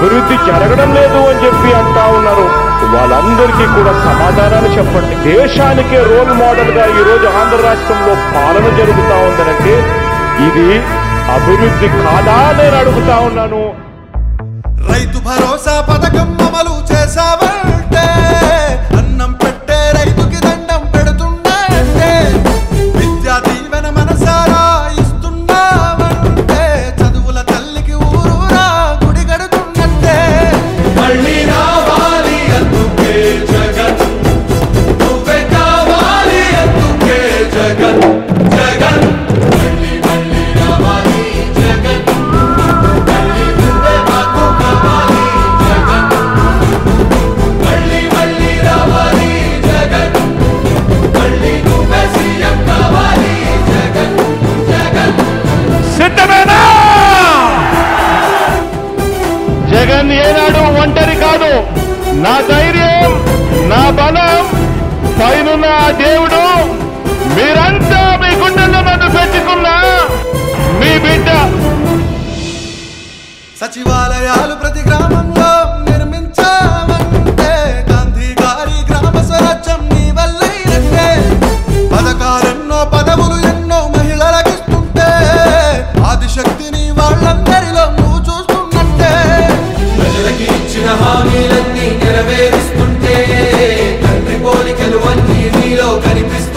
అభివృద్ధి జరగడం లేదు అని చెప్పి అంటా ఉన్నారు. వాళ్ళందరికీ కూడా సమాధానాలు చెప్పండి. దేశానికే రోల్ మోడల్ గా ఈ రోజు ఆంధ్ర రాష్ట్రంలో పాలన జరుగుతా ఉందనంటే ఇది అభివృద్ధి కాదా నేను అడుగుతా ఉన్నాను. రైతు భరోసా పథకం అమలు చేసావంటే, అన్నం పెట్టే రైతుకి దండం పెడుతున్నట్టే, విద్యా దీవెన మనసారా ఇస్తున్నావంటే, చదువుల తల్లికి ఊరూరా గుడి గడుతున్నట్టే. మళ్ళీ రావాలి అందుకే జగన్, నువ్వే కావాలి అందుకే జగన్, జగన్ మళ్ళీ మళ్ళీ రావాలి జగన్, మళ్ళీ నువ్వే మాకు కావాలి జగన్, మళ్ళీ మళ్ళీ రావాలి జగన్, మళ్ళీ నువ్వే సీఎం కావాలి జగన్, జగన్. సిద్ధమేనా? జగన్ ఏనాడు ఒంటరి కాదు. నా ధైర్యం, నా బలం పైనున్న ఆ దేవుడు, మీరంతా మీ గుండెల్లో నన్ను పెట్టుకున్నా మీ బిడ్డ. సచివాలయాలు ప్రతి గ్రామంలో నిర్మించామంటే, గాంధీ గారి గ్రామ స్వరాజ్యం నీ వల్లైనట్టే, పథకాలెన్నో పదవులు ఎన్నో మహిళలకిస్తుంటే, ఆదిశక్తిని వాళ్ళందరిలో నువ్వు చూస్తున్నట్టే, ప్రజలకి ఇచ్చిన హామీలన్నీ నెరవేరుస్తుంటే, తండ్రి పోలికలు అన్నీ నీలో కనిపిస్తాయి.